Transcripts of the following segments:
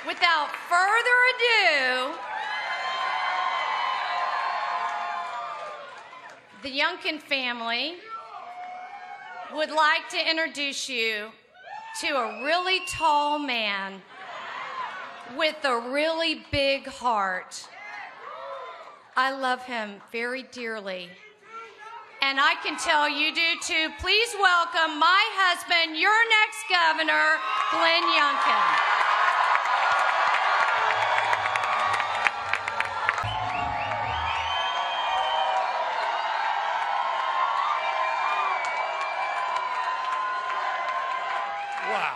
without further ado, the Youngkin family would like to introduce you to a really tall man with a really big heart. I love him very dearly. And I can tell you do too. Please welcome my husband, your next governor, Glenn Youngkin. Wow.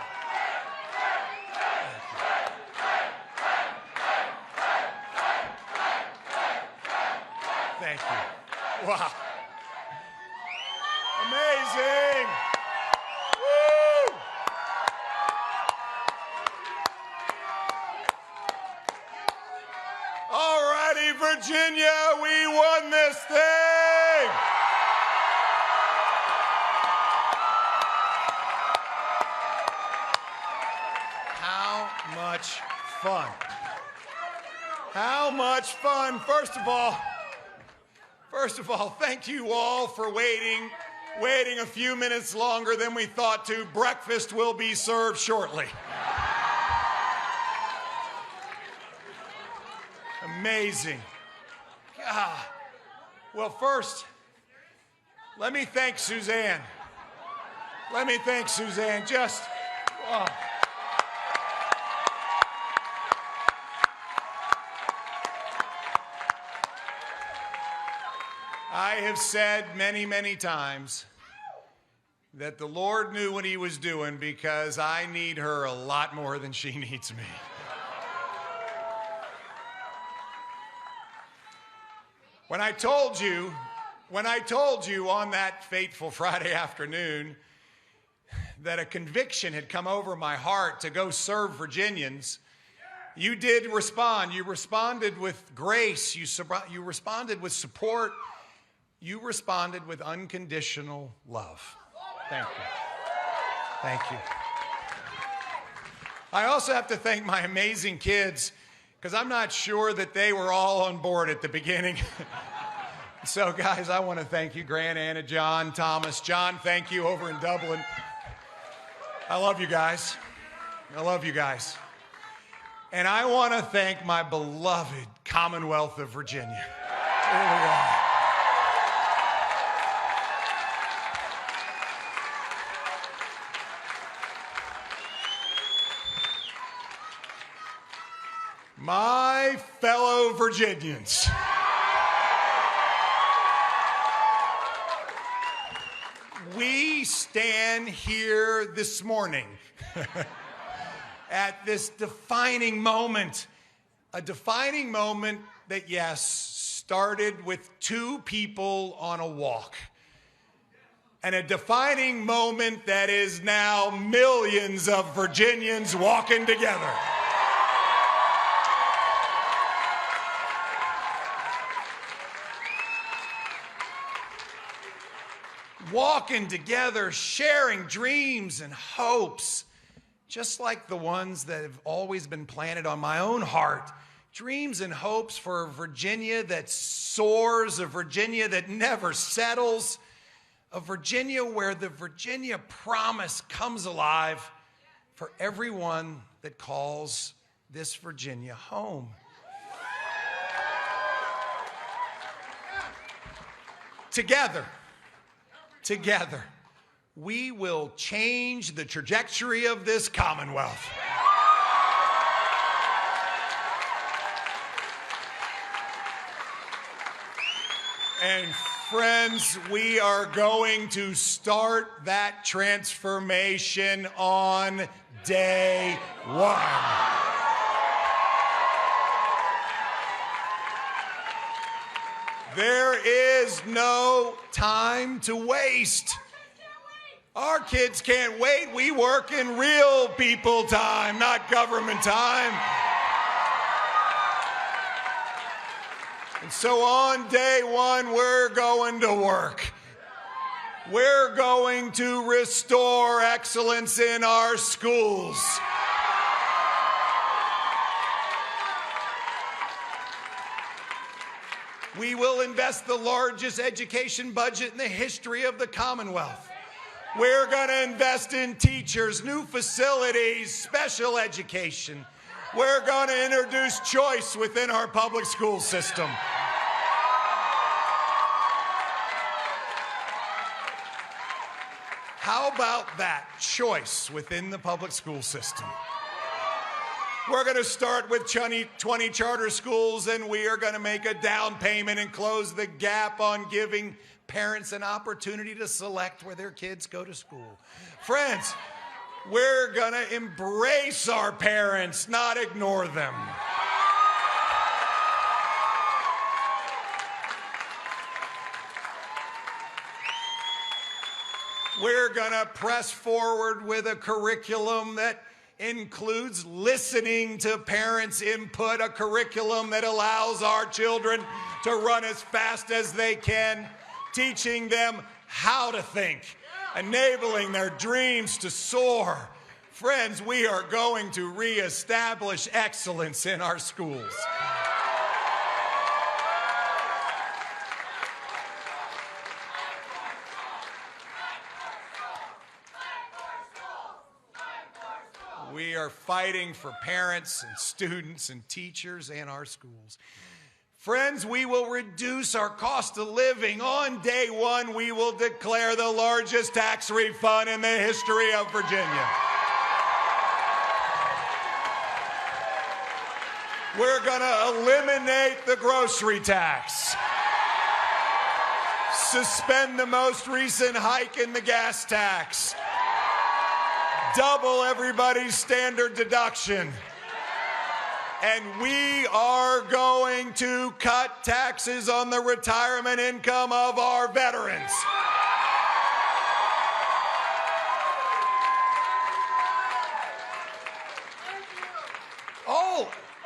Thank you. Wow. Amazing. Woo! All righty, Virginia, we won this thing. How much fun? How much fun? First of all, thank you all for waiting a few minutes longer than we thought to. Breakfast will be served shortly. Amazing. God. Well, first, let me thank Suzanne. Just, oh. I have said many, many times that the Lord knew what he was doing because I need her a lot more than she needs me. When I told you on that fateful Friday afternoon that a conviction had come over my heart to go serve Virginians, you did respond. You responded with grace. You responded with support. You responded with unconditional love. Thank you. Thank you. I also have to thank my amazing kids, because I'm not sure that they were all on board at the beginning. So, guys, I want to thank you, Grant, Anna, John, Thomas. John, thank you over in Dublin. I love you guys. And I want to thank my beloved Commonwealth of Virginia. Really are. My fellow Virginians, we stand here this morning at this defining moment, a defining moment that, yes, started with two people on a walk, and a defining moment that is now millions of Virginians walking together. Walking together, sharing dreams and hopes, just like the ones that have always been planted on my own heart. Dreams and hopes for a Virginia that soars, a Virginia that never settles, a Virginia where the Virginia promise comes alive for everyone that calls this Virginia home. Together, we will change the trajectory of this Commonwealth. And friends, we are going to start that transformation on day one. There is no time to waste. Our kids can't wait. We work in real people time, not government time. And so on day one, we're going to work. We're going to restore excellence in our schools. We will invest the largest education budget in the history of the Commonwealth. We're going to invest in teachers, new facilities, special education. We're going to introduce choice within our public school system. How about that? Choice within the public school system. We're going to start with 20 charter schools, and we are going to make a down payment and close the gap on giving parents an opportunity to select where their kids go to school. Friends, we're going to embrace our parents, not ignore them. We're going to press forward with a curriculum that includes listening to parents' input, a curriculum that allows our children to run as fast as they can, teaching them how to think, enabling their dreams to soar. Friends, we are going to reestablish excellence in our schools. We are fighting for parents and students and teachers and our schools. Friends, we will reduce our cost of living. On day one, we will declare the largest tax refund in the history of Virginia. We're going to eliminate the grocery tax, suspend the most recent hike in the gas tax, double everybody's standard deduction. And we are going to cut taxes on the retirement income of our veterans.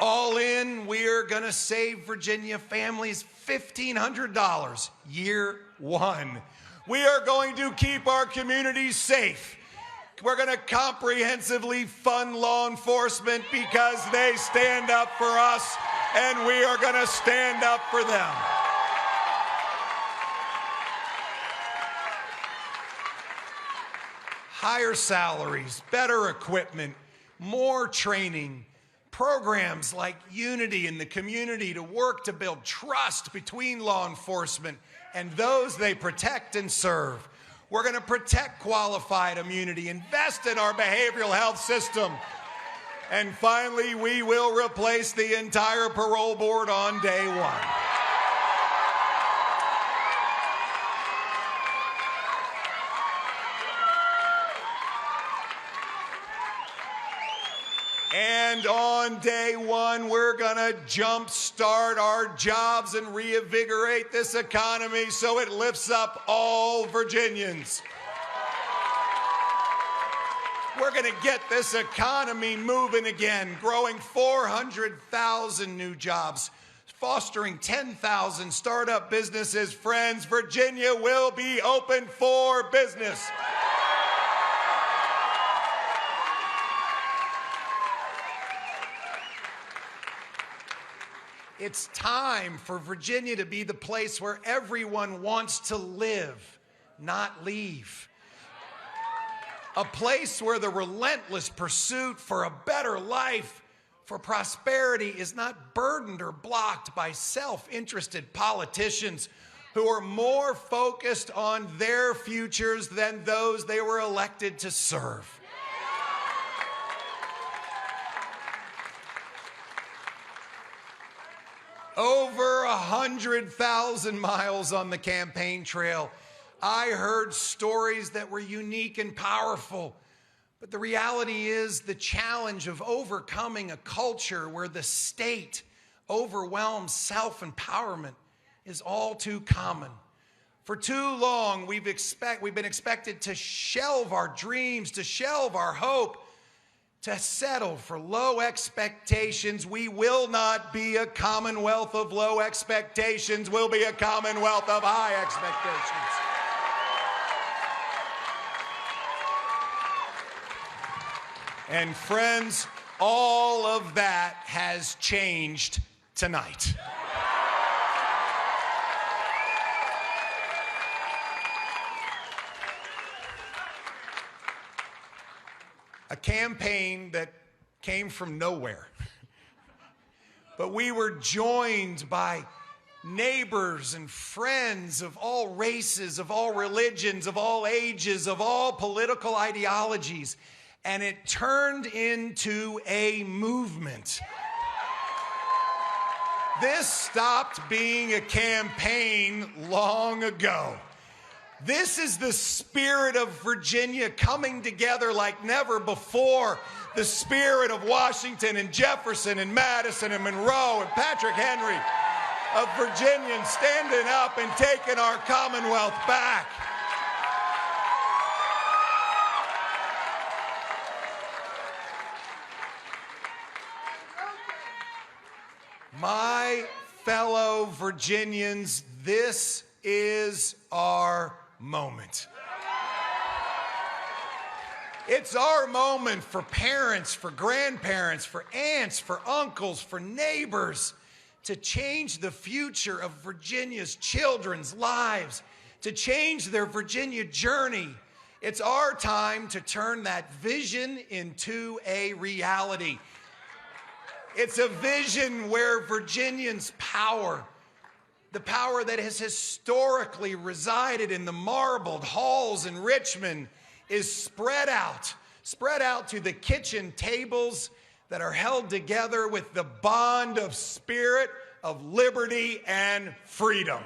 All in, we're going to save Virginia families $1,500 year one. We are going to keep our communities safe. We're going to comprehensively fund law enforcement because they stand up for us, and we are going to stand up for them. Higher salaries, better equipment, more training, programs like Unity in the community to work to build trust between law enforcement and those they protect and serve. We're going to protect qualified immunity, invest in our behavioral health system. And finally, we will replace the entire parole board on day one. And on day one, we're going to jumpstart our jobs and reinvigorate this economy so it lifts up all Virginians. We're going to get this economy moving again, growing 400,000 new jobs, fostering 10,000 startup businesses. Friends, Virginia will be open for business. It's time for Virginia to be the place where everyone wants to live, not leave. A place where the relentless pursuit for a better life, for prosperity, is not burdened or blocked by self-interested politicians who are more focused on their futures than those they were elected to serve. Over 100,000 miles on the campaign trail. I heard stories that were unique and powerful. But the reality is the challenge of overcoming a culture where the state overwhelms self-empowerment is all too common. For too long, we've been expected to shelve our dreams, to shelve our hope, to settle for low expectations. We will not be a commonwealth of low expectations. We'll be a commonwealth of high expectations. And friends, all of that has changed tonight. a campaign that came from nowhere. But we were joined by neighbors and friends of all races, of all religions, of all ages, of all political ideologies. And it turned into a movement. This stopped being a campaign long ago. This is the spirit of Virginia coming together like never before. The spirit of Washington and Jefferson and Madison and Monroe and Patrick Henry, of Virginians standing up and taking our Commonwealth back. My fellow Virginians, this is our moment. It's our moment for parents, for grandparents, for aunts, for uncles, for neighbors, to change the future of Virginia's children's lives, to change their Virginia journey. It's our time to turn that vision into a reality. It's a vision where Virginians' power, the power that has historically resided in the marbled halls in Richmond, is spread out to the kitchen tables that are held together with the bond of spirit, of liberty, and freedom.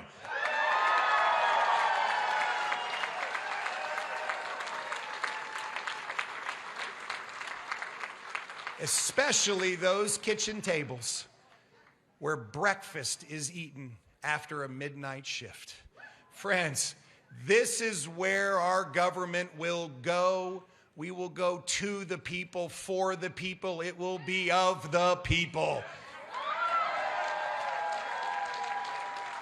Especially those kitchen tables where breakfast is eaten after a midnight shift. Friends, this is where our government will go. We will go to the people, for the people. It will be of the people.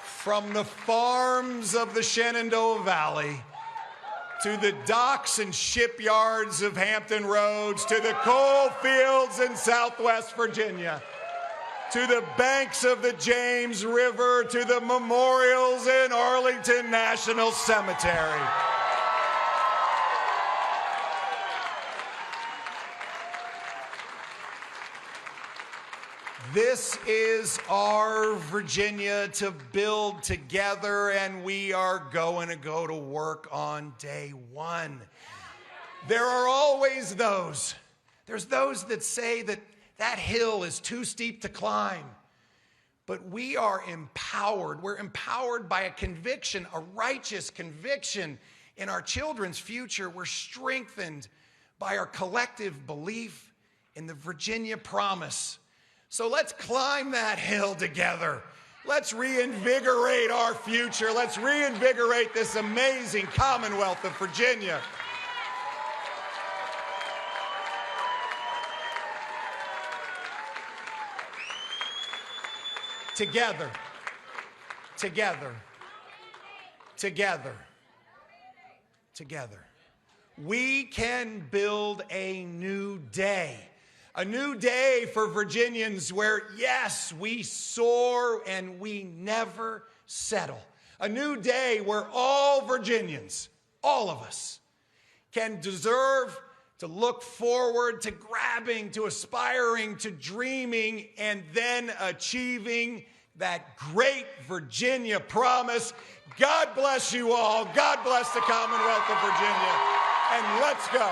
From the farms of the Shenandoah Valley to the docks and shipyards of Hampton Roads, to the coal fields in Southwest Virginia, to the banks of the James River, to the memorials in Arlington National Cemetery. This is our Virginia to build together, and we are going to go to work on day one. There are always those. There's those that say that that hill is too steep to climb. But we are empowered. We're empowered by a conviction, a righteous conviction in our children's future. We're strengthened by our collective belief in the Virginia promise. So let's climb that hill together. Let's reinvigorate our future. Let's reinvigorate this amazing Commonwealth of Virginia. Together, together, together, together. We can build a new day. A new day for Virginians where, yes, we soar and we never settle. A new day where all Virginians, all of us, can deserve to look forward to grabbing, to aspiring, to dreaming, and then achieving that great Virginia promise. God bless you all. God bless the Commonwealth of Virginia. And let's go.